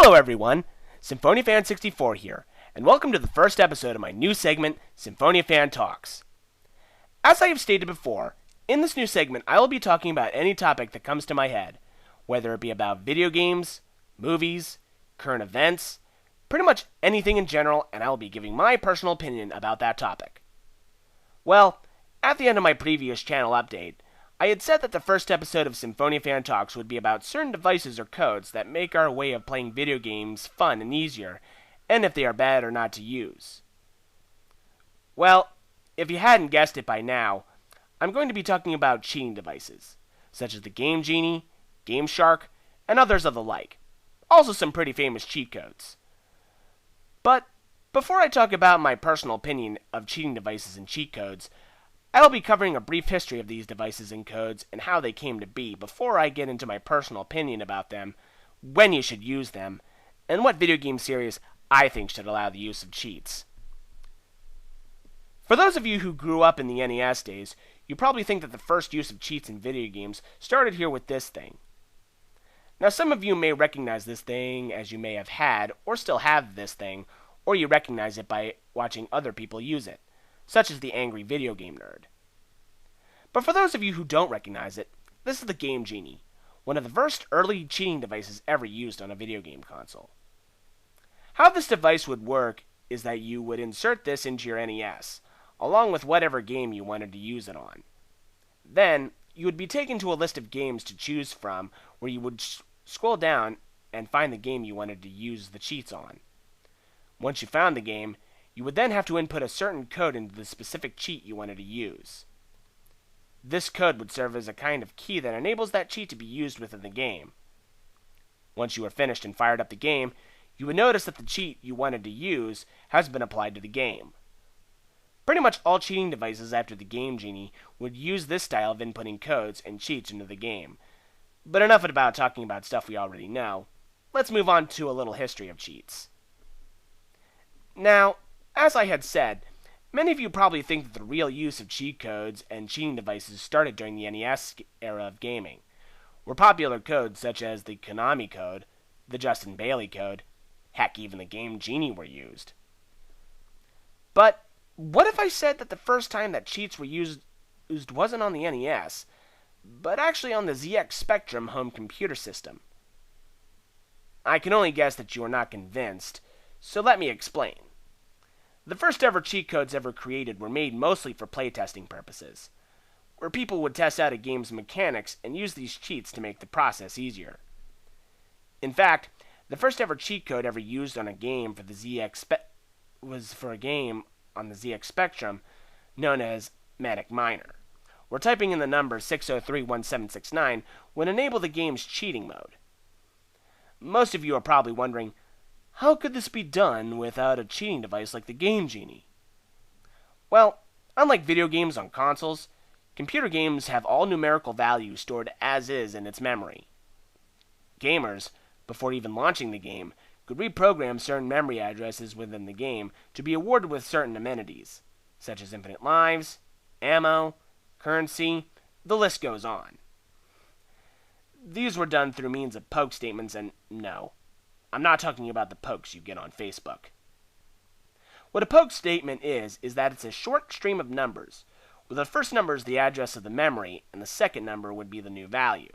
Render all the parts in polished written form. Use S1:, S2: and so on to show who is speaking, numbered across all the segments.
S1: Hello everyone, Symphoniafan 64 here, and welcome to the first episode of my new segment, Symphoniafan Talks. As I have stated before, in this new segment I will be talking about any topic that comes to my head, whether it be about video games, movies, current events, pretty much anything in general, and I will be giving my personal opinion about that topic. Well, at the end of my previous channel update, I had said that the first episode of Symphoniafan Talks would be about certain devices or codes that make our way of playing video games fun and easier, and if they are bad or not to use. Well, if you hadn't guessed it by now, I'm going to be talking about cheating devices, such as the Game Genie, Game Shark, and others of the like. Also some pretty famous cheat codes. But before I talk about my personal opinion of cheating devices and cheat codes, I will be covering a brief history of these devices and codes and how they came to be before I get into my personal opinion about them, when you should use them, and what video game series I think should allow the use of cheats. For those of you who grew up in the NES days, you probably think that the first use of cheats in video games started here with this thing. Now some of you may recognize this thing as you may have had or still have this thing, or you recognize it by watching other people use it, such as the angry video game nerd. But for those of you who don't recognize it, this is the Game Genie, one of the first early cheating devices ever used on a video game console. How this device would work is that you would insert this into your NES, along with whatever game you wanted to use it on. Then, you would be taken to a list of games to choose from, where you would scroll down and find the game you wanted to use the cheats on. Once you found the game, you would then have to input a certain code into the specific cheat you wanted to use. This code would serve as a kind of key that enables that cheat to be used within the game. Once you are finished and fired up the game, you would notice that the cheat you wanted to use has been applied to the game. Pretty much all cheating devices after the Game Genie would use this style of inputting codes and cheats into the game. But enough about talking about stuff we already know. Let's move on to a little history of cheats. Now, as I had said, many of you probably think that the real use of cheat codes and cheating devices started during the NES era of gaming, where popular codes such as the Konami code, the Justin Bailey code, heck, even the Game Genie were used. But what if I said that the first time that cheats were used wasn't on the NES, but actually on the ZX Spectrum home computer system? I can only guess that you are not convinced, so let me explain. The first ever cheat codes ever created were made mostly for playtesting purposes, where people would test out a game's mechanics and use these cheats to make the process easier. In fact, the first ever cheat code ever used on a game for the was for a game on the ZX Spectrum known as Manic Miner, where typing in the number 6031769 would enable the game's cheating mode. Most of you are probably wondering, how could this be done without a cheating device like the Game Genie? Well, unlike video games on consoles, computer games have all numerical values stored as is in its memory. Gamers, before even launching the game, could reprogram certain memory addresses within the game to be awarded with certain amenities, such as infinite lives, ammo, currency, the list goes on. These were done through means of poke statements, and no, I'm not talking about the pokes you get on Facebook. What a poke statement is that it's a short stream of numbers, where the first number is the address of the memory, and the second number would be the new value.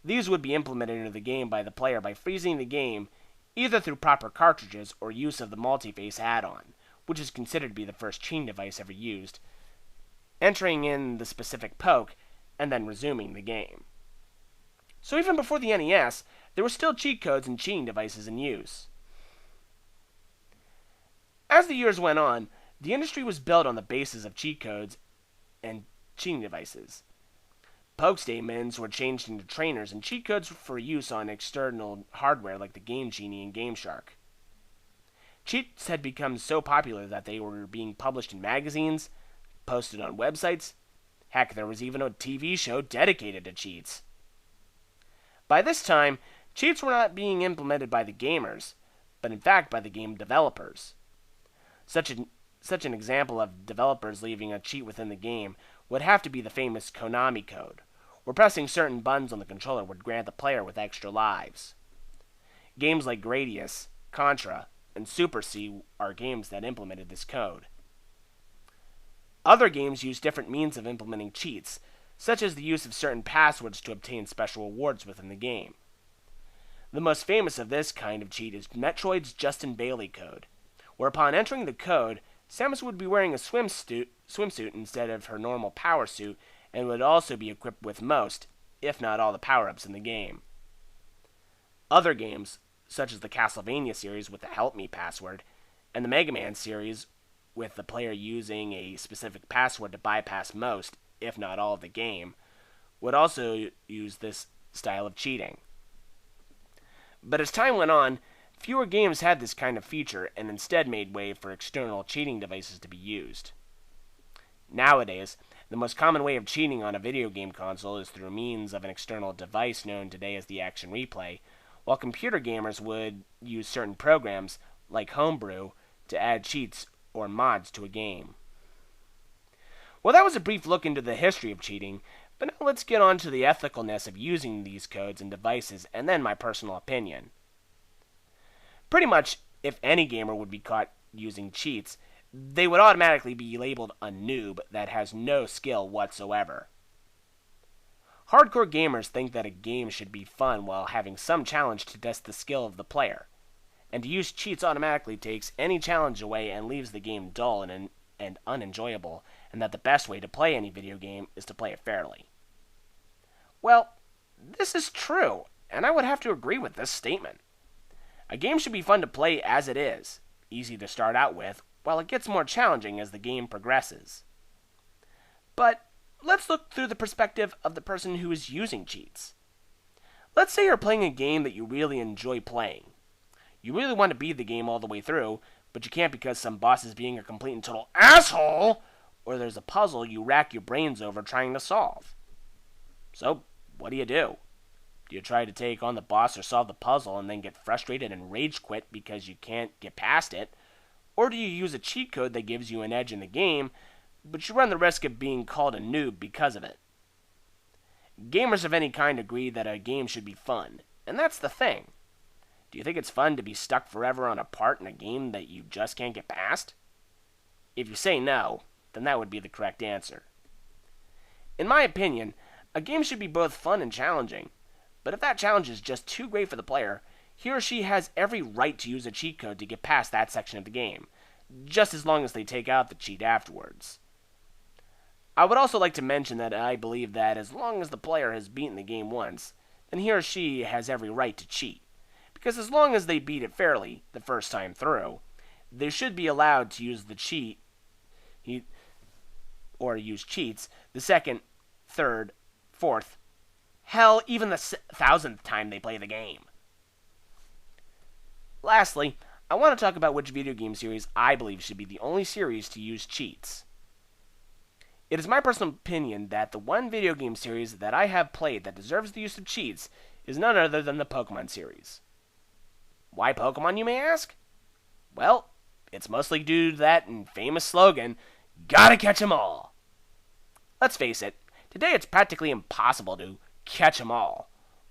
S1: These would be implemented into the game by the player by freezing the game, either through proper cartridges or use of the multi-face add-on, which is considered to be the first cheating device ever used, entering in the specific poke, and then resuming the game. So even before the NES, there were still cheat codes and cheating devices in use. As the years went on, the industry was built on the basis of cheat codes and cheating devices. Poke statements were changed into trainers and cheat codes for use on external hardware like the Game Genie and Game Shark. Cheats had become so popular that they were being published in magazines, posted on websites. Heck, there was even a TV show dedicated to cheats. By this time, cheats were not being implemented by the gamers, but in fact by the game developers. Such an example of developers leaving a cheat within the game would have to be the famous Konami code, where pressing certain buttons on the controller would grant the player with extra lives. Games like Gradius, Contra, and Super C are games that implemented this code. Other games use different means of implementing cheats, such as the use of certain passwords to obtain special rewards within the game. The most famous of this kind of cheat is Metroid's Justin Bailey code, where upon entering the code, Samus would be wearing a swimsuit instead of her normal power suit, and would also be equipped with most, if not all, the power-ups in the game. Other games, such as the Castlevania series with the Help Me password, and the Mega Man series with the player using a specific password to bypass most, if not all, of the game, would also use this style of cheating. But as time went on, fewer games had this kind of feature and instead made way for external cheating devices to be used. Nowadays, the most common way of cheating on a video game console is through means of an external device known today as the Action Replay, while computer gamers would use certain programs, like Homebrew, to add cheats or mods to a game. Well, that was a brief look into the history of cheating, but now let's get on to the ethicalness of using these codes and devices, and then my personal opinion. Pretty much, if any gamer would be caught using cheats, they would automatically be labeled a noob that has no skill whatsoever. Hardcore gamers think that a game should be fun while having some challenge to test the skill of the player, and to use cheats automatically takes any challenge away and leaves the game dull and unenjoyable, and that the best way to play any video game is to play it fairly. Well, this is true, and I would have to agree with this statement. A game should be fun to play as it is, easy to start out with, while it gets more challenging as the game progresses. But let's look through the perspective of the person who is using cheats. Let's say you're playing a game that you really enjoy playing. You really want to beat the game all the way through, but you can't because some boss is being a complete and total asshole, or there's a puzzle you rack your brains over trying to solve. So, what do? Do you try to take on the boss or solve the puzzle and then get frustrated and rage quit because you can't get past it? Or do you use a cheat code that gives you an edge in the game, but you run the risk of being called a noob because of it? Gamers of any kind agree that a game should be fun, and that's the thing. Do you think it's fun to be stuck forever on a part in a game that you just can't get past? If you say no, then that would be the correct answer. In my opinion, a game should be both fun and challenging, but if that challenge is just too great for the player, he or she has every right to use a cheat code to get past that section of the game, just as long as they take out the cheat afterwards. I would also like to mention that I believe that as long as the player has beaten the game once, then he or she has every right to cheat, because as long as they beat it fairly the first time through, they should be allowed to use the cheat, or use cheats, the second, third, fourth, hell, even the 1,000th time they play the game. Lastly, I want to talk about which video game series I believe should be the only series to use cheats. It is my personal opinion that the one video game series that I have played that deserves the use of cheats is none other than the Pokemon series. Why Pokemon, you may ask? Well, it's mostly due to that famous slogan, "Gotta catch 'em all." Let's face it, today it's practically impossible to catch 'em all,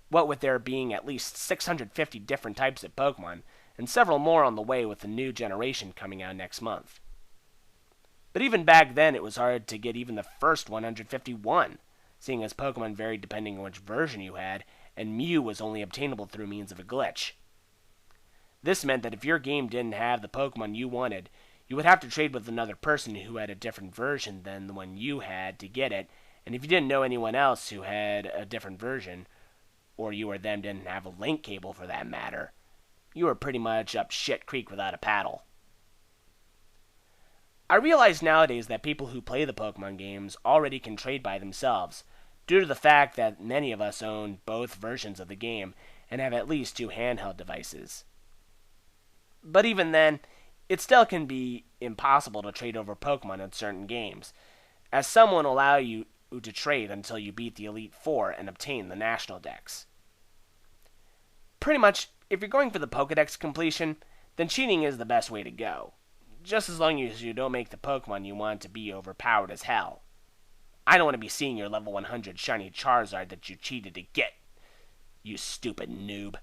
S1: what with there being at least 650 different types of Pokemon, and several more on the way with the new generation coming out next month. But even back then, it was hard to get even the first 151, seeing as Pokemon varied depending on which version you had, and Mew was only obtainable through means of a glitch. This meant that if your game didn't have the Pokemon you wanted, you would have to trade with another person who had a different version than the one you had to get it, and if you didn't know anyone else who had a different version, or you or them didn't have a link cable for that matter, you were pretty much up shit creek without a paddle. I realize nowadays that people who play the Pokemon games already can trade by themselves, due to the fact that many of us own both versions of the game and have at least 2 handheld devices. But even then, it still can be impossible to trade over Pokemon in certain games, as some won't allow you to trade until you beat the Elite Four and obtain the National Dex. Pretty much, if you're going for the Pokedex completion, then cheating is the best way to go, just as long as you don't make the Pokemon you want to be overpowered as hell. I don't want to be seeing your level 100 shiny Charizard that you cheated to get, you stupid noob.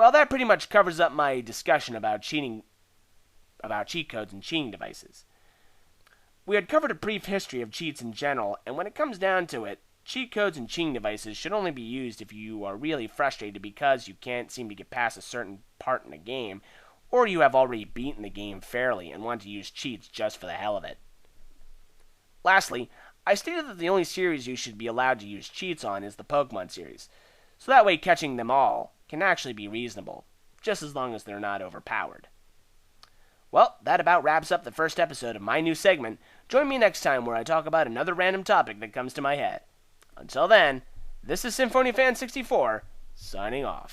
S1: Well, that pretty much covers up my discussion about cheat codes and cheating devices. We had covered a brief history of cheats in general, and when it comes down to it, cheat codes and cheating devices should only be used if you are really frustrated because you can't seem to get past a certain part in a game, or you have already beaten the game fairly and want to use cheats just for the hell of it. Lastly, I stated that the only series you should be allowed to use cheats on is the Pokemon series, so that way catching them all can actually be reasonable, just as long as they're not overpowered. Well, that about wraps up the first episode of my new segment. Join me next time where I talk about another random topic that comes to my head. Until then, this is Symphoniafan 64, signing off.